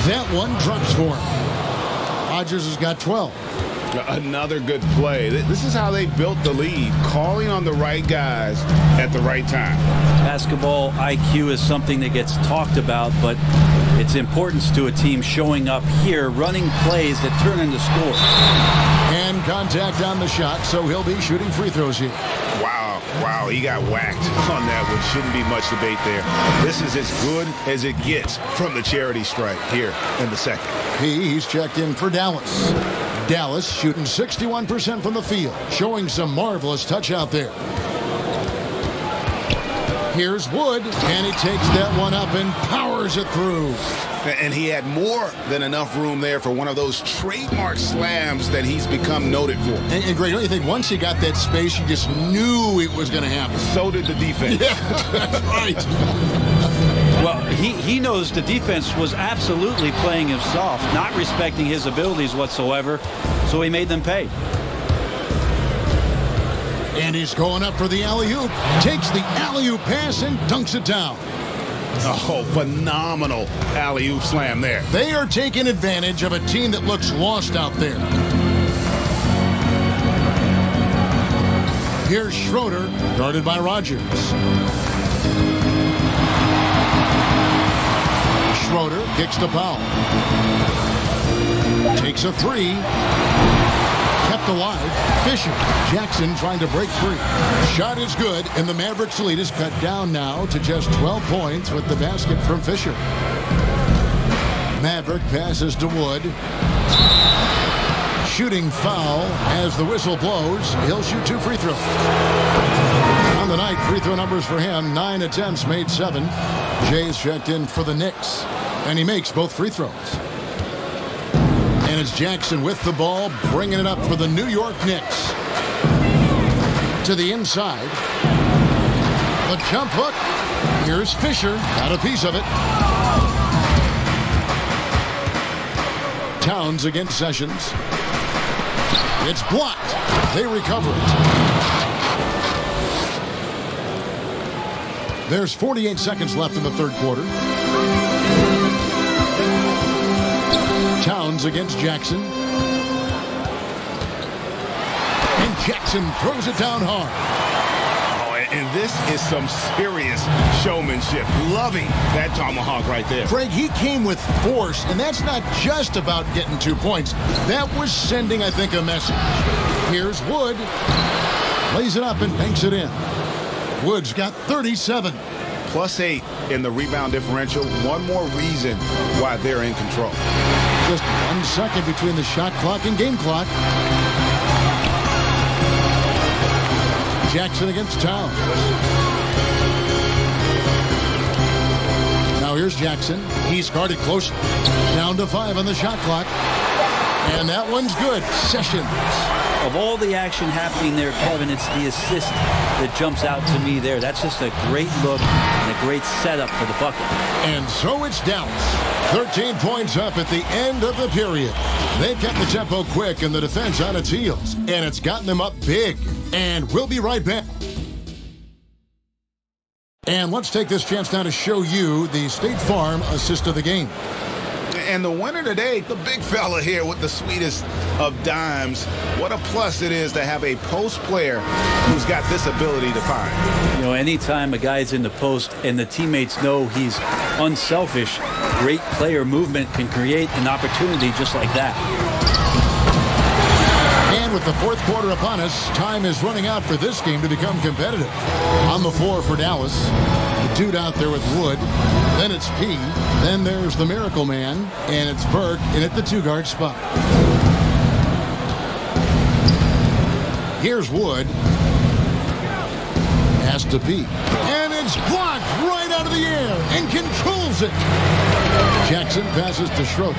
That one drops for him. Rogers has got 12. Another good play. This is how they built the lead, calling on the right guys at the right time. Basketball IQ is something that gets talked about, but its importance to a team showing up here, running plays that turn into scores. And contact on the shot, so he'll be shooting free throws here. Wow, he got whacked on that one. Shouldn't be much debate there. This is as good as it gets from the charity strike here in the second. He's checked in for Dallas. Dallas shooting 61% from the field, showing some marvelous touch out there. Here's Wood, and he takes that one up and powers it through. And he had more than enough room there for one of those trademark slams that he's become noted for. And Greg, don't you think once he got that space, you just knew it was going to happen? So did the defense. Yeah, that's right. Well, he knows the defense was absolutely playing him soft, not respecting his abilities whatsoever, so he made them pay. And he's going up for the alley-oop. Takes the alley-oop pass and dunks it down. Oh, phenomenal alley-oop slam there. They are taking advantage of a team that looks lost out there. Here's Schroeder, guarded by Rogers. Schroeder kicks to Powell. Takes a three. Kept alive. Fisher. Jackson trying to break free. Shot is good, and the Mavericks lead is cut down now to just 12 points with the basket from Fisher. Maverick passes to Wood. Shooting foul as the whistle blows. He'll shoot 2 free throws. On the night, free throw numbers for him, 9 attempts, made 7. Jay's checked in for the Knicks, and he makes both free throws. And it's Jackson with the ball, bringing it up for the New York Knicks. To the inside. The jump hook. Here's Fisher. Got a piece of it. Towns against Sessions. It's blocked. They recover it. There's 48 seconds left in the third quarter. Towns against Jackson. And Jackson throws it down hard. Oh, and this is some serious showmanship. Loving that tomahawk right there. Craig, he came with force, and that's not just about getting 2 points. That was sending, I think, a message. Here's Wood. Lays it up and banks it in. Wood's got 37. +8 in the rebound differential. One more reason why they're in control. Just 1 second between the shot clock and game clock. Jackson against Towns. Now here's Jackson. He's guarded close. Down to 5 on the shot clock. And that one's good. Sessions. Of all the action happening there, Kevin, it's the assist that jumps out to me there. That's just a great look and a great setup for the bucket. And so it's Dallas. 13 points up at the end of the period. They've kept the tempo quick and the defense on its heels. And it's gotten them up big. And we'll be right back. And let's take this chance now to show you the State Farm assist of the game. And the winner today, the big fella here with the sweetest of dimes. What a plus it is to have a post player who's got this ability to find. You know, anytime a guy's in the post and the teammates know he's unselfish, great player movement can create an opportunity just like that. And with the fourth quarter upon us, time is running out for this game to become competitive. On the floor for Dallas, the dude out there with Wood. Then it's P. Then there's the Miracle Man. And it's Burke in at the 2-guard spot. Here's Wood. Pass to P. And it's blocked right out of the air and controls it. Jackson passes to Schroeder.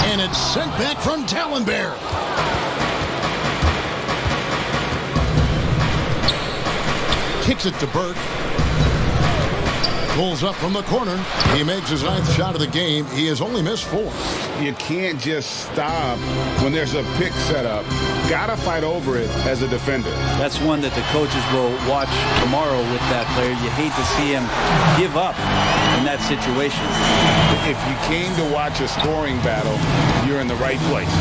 And it's sent back from Tallenbear. Kicks it to Burke. Pulls up from the corner. He makes his 9th shot of the game. He has only missed 4. You can't just stop when there's a pick set up. Gotta fight over it as a defender. That's one that the coaches will watch tomorrow with that player. You hate to see him give up in that situation. If you came to watch a scoring battle, you're in the right place.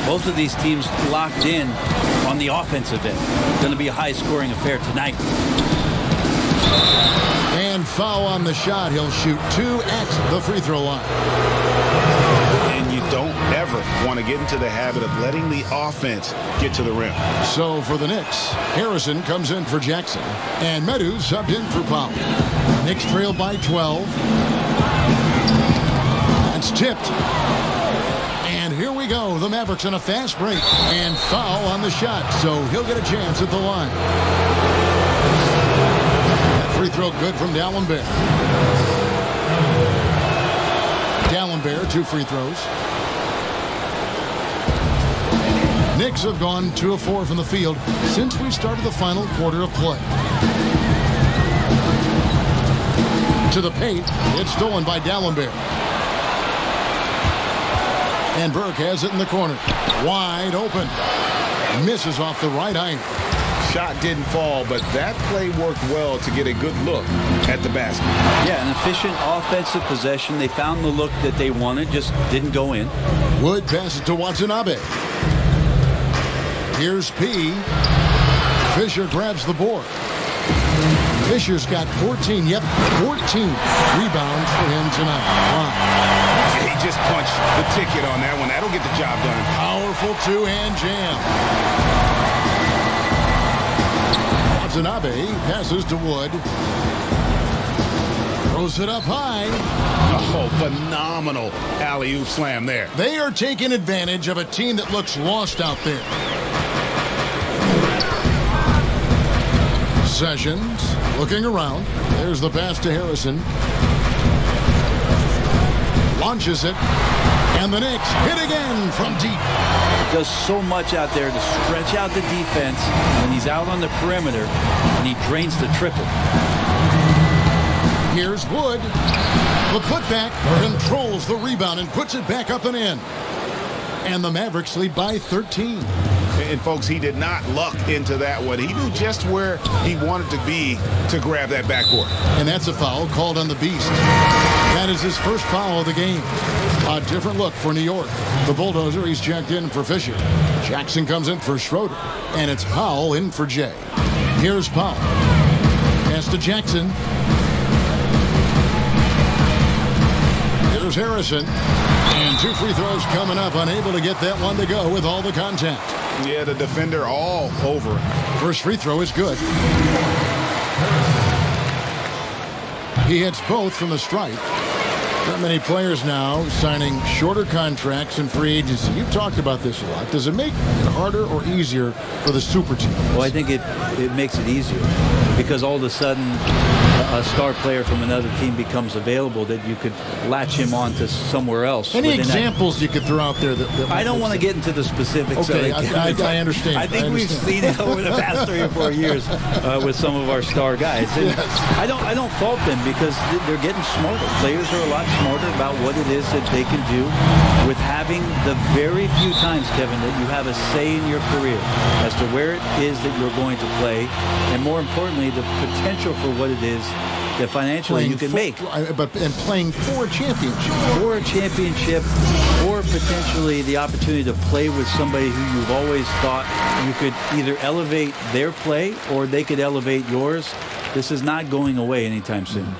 Both of these teams locked in on the offensive end. It's going to be a high-scoring affair tonight. And foul on the shot. He'll shoot 2 at the free throw line. And you don't ever want to get into the habit of letting the offense get to the rim. So for the Knicks, Harrison comes in for Jackson. And Meadows subbed in for Powell. Knicks trail by 12. That's tipped. And here we go. The Mavericks on a fast break. And foul on the shot. So he'll get a chance at the line. Free throw good from Dallenbear. D'Alembert, 2 free throws. Knicks have gone 2 of 4 from the field since we started the final quarter of play. To the paint, it's stolen by D'Alembert. And Burke has it in the corner. Wide open. Misses off the right angle. Shot didn't fall, but that play worked well to get a good look at the basket. Yeah, an efficient offensive possession. They found the look that they wanted, just didn't go in. Wood passes to Watanabe. Here's P. Fisher grabs the board. Fisher's got 14 rebounds for him tonight. Wow. He just punched the ticket on that one. That'll get the job done. Powerful two-hand jam. Watanabe passes to Wood. Throws it up high. Oh, phenomenal alley-oop slam there. They are taking advantage of a team that looks lost out there. Sessions looking around. There's the pass to Harrison. Launches it. And the Knicks hit again from deep. Does so much out there to stretch out the defense when he's out on the perimeter, and he drains the triple. Here's Wood. The putback controls the rebound and puts it back up and in. And the Mavericks lead by 13. And, folks, he did not luck into that one. He knew just where he wanted to be to grab that backboard. And that's a foul called on the Beast. That is his first foul of the game. A different look for New York. The Bulldozer, he's checked in for Fisher. Jackson comes in for Schroeder. And it's Powell in for Jay. Here's Powell. Pass to Jackson. Here's Harrison. And 2 free throws coming up. Unable to get that one to go with all the contact. Yeah, the defender all over it. First free throw is good. He hits both from the stripe. Not many players now signing shorter contracts in free agency. You've talked about this a lot. Does it make it harder or easier for the super teams? Well, I think it makes it easier because all of a sudden a star player from another team becomes available that you could latch him on to somewhere else. Any examples you could throw out there? That I don't want to get into the specifics. Okay, of it. I understand. I think we've seen it over the past 3 or 4 years with some of our star guys. And yes. I don't fault them because they're getting smarter. Players are a lot smarter about what it is that they can do with having the very few times, Kevin, that you have a say in your career as to where it is that you're going to play, and more importantly, the potential for what it is that financially you can make. And playing for a championship. For a championship, or potentially the opportunity to play with somebody who you've always thought you could either elevate their play or they could elevate yours. This is not going away anytime soon.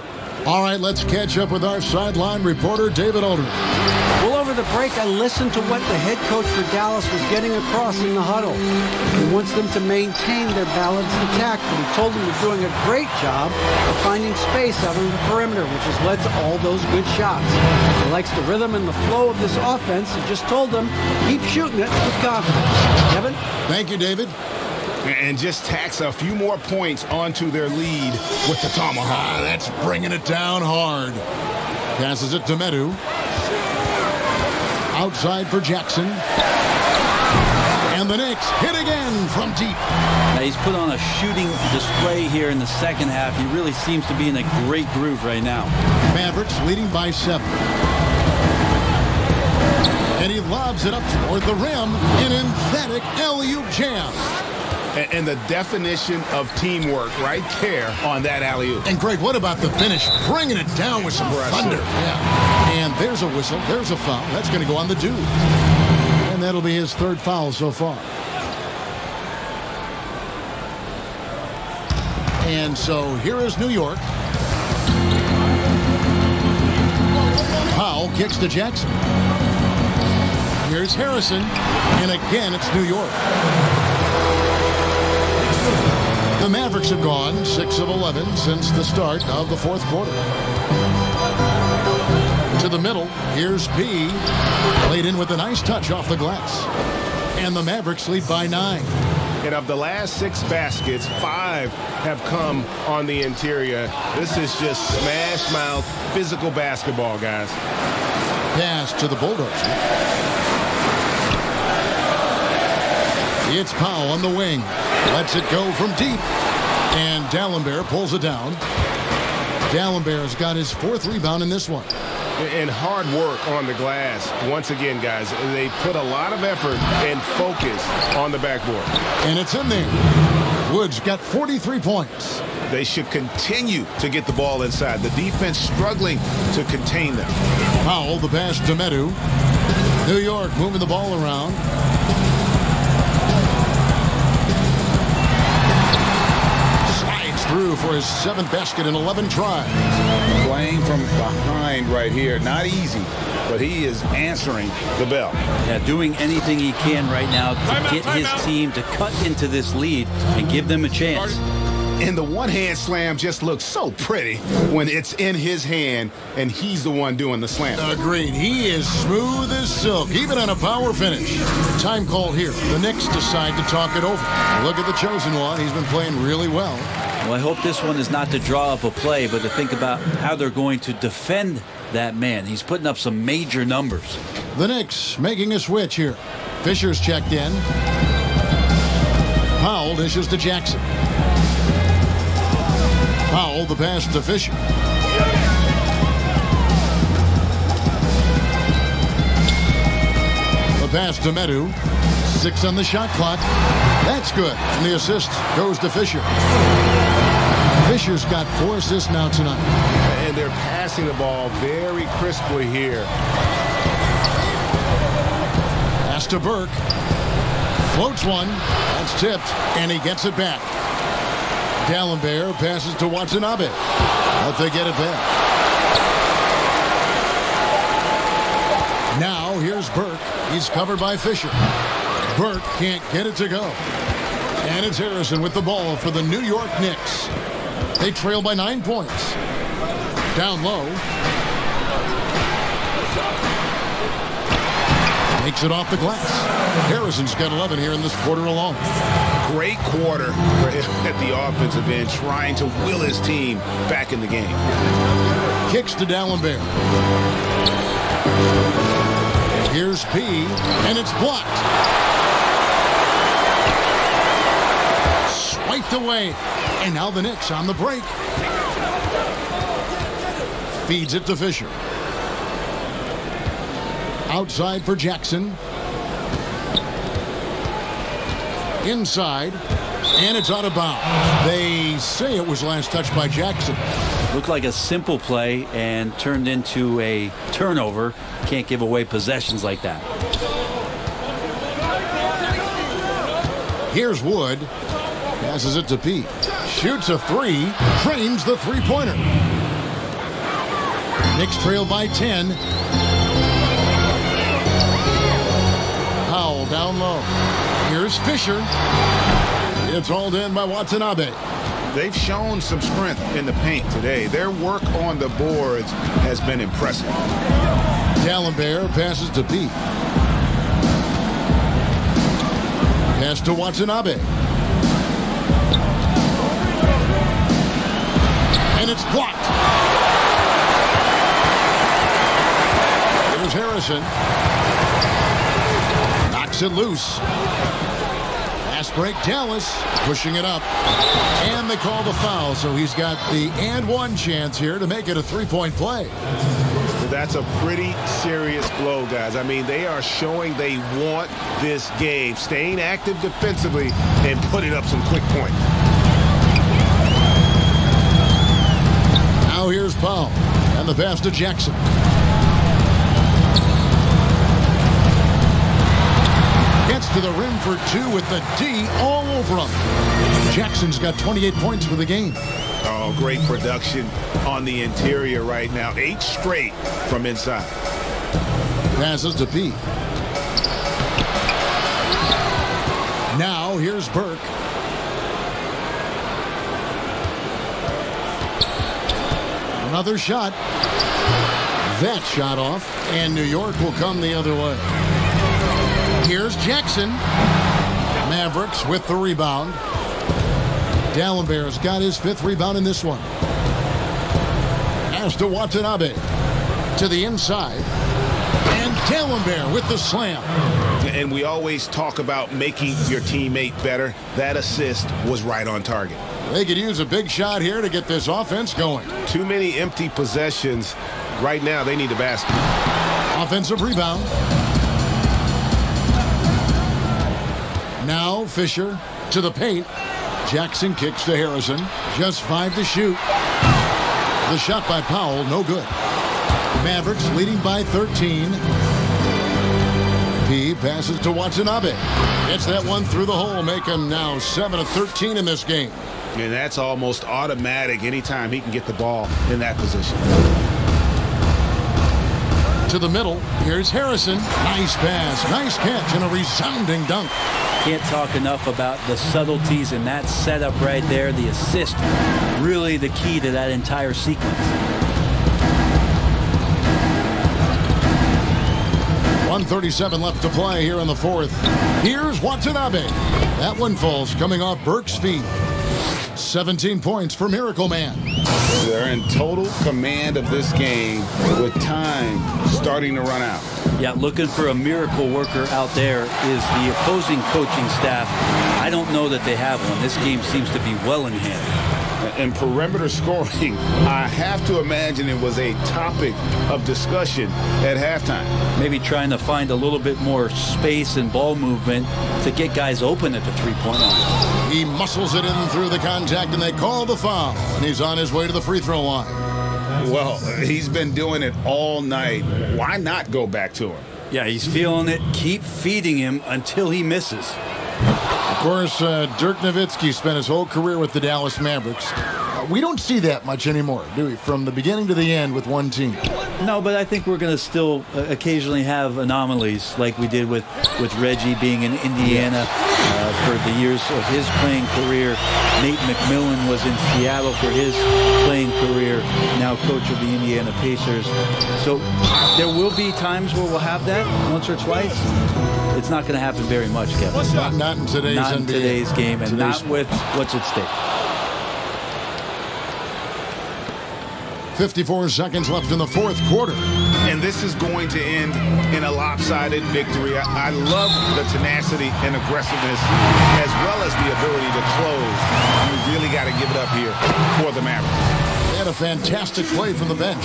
All right, let's catch up with our sideline reporter, David Aldridge. Well, over the break, I listened to what the head coach for Dallas was getting across in the huddle. He wants them to maintain their balanced attack, but he told them they're doing a great job of finding space out on the perimeter, which has led to all those good shots. He likes the rhythm and the flow of this offense. He just told them, keep shooting it with confidence. Kevin? Thank you, David. And just tacks a few more points onto their lead with the tomahawk. That's bringing it down hard. Passes it to Medu. Outside for Jackson. And the Knicks hit again from deep. Now he's put on a shooting display here in the second half. He really seems to be in a great groove right now. Mavericks leading by 7. And he lobs it up toward the rim. An emphatic alley-oop jam. And the definition of teamwork right there on that alley-oop. And Greg, what about the finish? Bringing it down with some thunder. Yeah. And there's a whistle. There's a foul. That's going to go on the dude. And that'll be his 3rd foul so far. And so here is New York. Powell kicks to Jackson. Here's Harrison. And again, it's New York. The Mavericks have gone 6 of 11 since the start of the 4th quarter. To the middle, here's P. Played in with a nice touch off the glass. And the Mavericks lead by 9. And of the last 6 baskets, 5 have come on the interior. This is just smash mouth, physical basketball, guys. Pass to the Bulldozer. It's Powell on the wing. Lets it go from deep. And Dalembert pulls it down. Dalembert's got his 4th rebound in this one. And hard work on the glass. Once again, guys, they put a lot of effort and focus on the backboard. And it's in there. Woods got 43 points. They should continue to get the ball inside. The defense struggling to contain them. Powell, the pass to Medu. New York moving the ball around. Slides through for his 7th basket in 11 tries. Playing from behind right here. Not easy, but he is answering the bell. Yeah, doing anything he can right now to get his team to cut into this lead and give them a chance. And the one-hand slam just looks so pretty when it's in his hand and he's the one doing the slam. Agreed. He is smooth as silk, even on a power finish. Time called here. The Knicks decide to talk it over. Look at the chosen one. He's been playing really well. Well, I hope this one is not to draw up a play, but to think about how they're going to defend that man. He's putting up some major numbers. The Knicks making a switch here. Fisher's checked in. Powell dishes to Jackson. Powell, the pass to Fisher. The pass to Medu. 6 on the shot clock. That's good. And the assist goes to Fisher. Fisher's got 4 assists now tonight. And they're passing the ball very crisply here. Pass to Burke. Floats one. That's tipped. And he gets it back. Dalembert passes to Watanabe. But they get it back. Now here's Burke. He's covered by Fisher. Burke can't get it to go. And it's Harrison with the ball for the New York Knicks. They trail by 9 points. Down low. Makes it off the glass. Harrison's got 11 here in this quarter alone. Great quarter for him at the offensive end, trying to will his team back in the game. Kicks to Dalembert. Here's P, and it's blocked. Swiped away. And now the Knicks on the break. Feeds it to Fisher. Outside for Jackson. Inside. And it's out of bounds. They say it was last touched by Jackson. Looked like a simple play and turned into a turnover. Can't give away possessions like that. Here's Wood. Passes it to Pete. Shoots a 3. Drains the three-pointer. Knicks trail by 10. Powell down low. Here's Fisher. It's all in by Watanabe. They've shown some strength in the paint today. Their work on the boards has been impressive. Dalembert passes to Pete. Pass to Watanabe. And it's blocked. Here's Harrison. Knocks it loose. Fast break, Dallas pushing it up. And they call the foul, so he's got the and one chance here to make it a three-point play. That's a pretty serious blow, guys. I mean, they are showing they want this game, staying active defensively and putting up some quick points. Now here's Powell and the pass to Jackson. Gets to the rim for 2 with the D all over him. Jackson's got 28 points for the game. Oh, great production on the interior right now. 8 straight from inside. Passes to Pete. Now here's Burke. Another shot. That shot off, and New York will come the other way. Here's Jackson. Mavericks with the rebound. Dalembert's got his 5th rebound in this one. Pass to Watanabe. To the inside. Dalembert with the slam. And we always talk about making your teammate better. That assist was right on target. They could use a big shot here to get this offense going. Too many empty possessions. Right now, they need a basket. Offensive rebound. Now Fisher to the paint. Jackson kicks to Harrison. Just 5 to shoot. The shot by Powell, no good. Mavericks leading by 13. He passes to Watanabe. Gets that one through the hole, make him now 7 of 13 in this game. And that's almost automatic anytime he can get the ball in that position. To the middle, here's Harrison. Nice pass, nice catch, and a resounding dunk. Can't talk enough about the subtleties in that setup right there. The assist, really the key to that entire sequence. 1:37 left to play here in the fourth. Here's Watanabe. That one falls coming off Burke's feet. 17 points for Miracle Man. They're in total command of this game with time starting to run out. Yeah, looking for a miracle worker out there is the opposing coaching staff. I don't know that they have one. This game seems to be well in hand. And perimeter scoring, I have to imagine it was a topic of discussion at halftime. Maybe trying to find a little bit more space and ball movement to get guys open at the three-point line. He muscles it in through the contact, and they call the foul. And he's on his way to the free throw line. Well, he's been doing it all night. Why not go back to him? Yeah, he's feeling it. Keep feeding him until he misses. Of course, Dirk Nowitzki spent his whole career with the Dallas Mavericks. We don't see that much anymore, do we? From the beginning to the end with one team. No, but I think we're going to still occasionally have anomalies like we did with Reggie being in Indiana for the years of his playing career. Nate McMillan was in Seattle for his playing career, now coach of the Indiana Pacers. So there will be times where we'll have that once or twice. It's not going to happen very much, Kevin. Not in today's Not in NBA. today's game, and not with what's at stake. 54 seconds left in the fourth quarter. And this is going to end in a lopsided victory. I love the tenacity and aggressiveness as well as the ability to close. You really got to give it up here for the Mavericks. They had a fantastic play from the bench.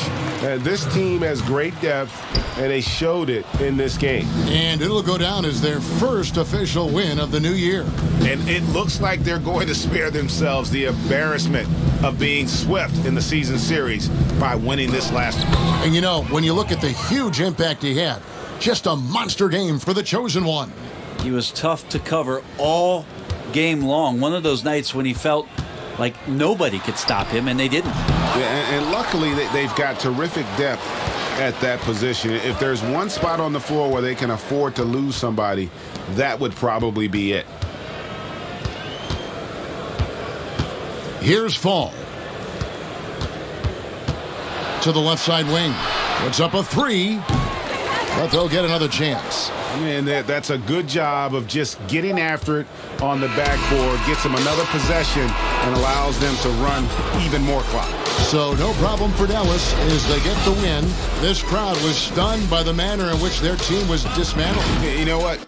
This team has great depth, and they showed it in this game. And it'll go down as their first official win of the new year. And it looks like they're going to spare themselves the embarrassment of being swept in the season series by winning this last one. And you know, when you look at the huge impact he had, just a monster game for the chosen one. He was tough to cover all game long. One of those nights when he felt like nobody could stop him, and they didn't. Yeah, and luckily they've got terrific depth at that position. If there's one spot on the floor where they can afford to lose somebody, that would probably be it. Here's Fall. To the left side wing. Puts up a three, but they'll get another chance. And that's a good job of just getting after it on the backboard, gets them another possession, and allows them to run even more clock. So no problem for Dallas as they get the win. This crowd was stunned by the manner in which their team was dismantled. You know what?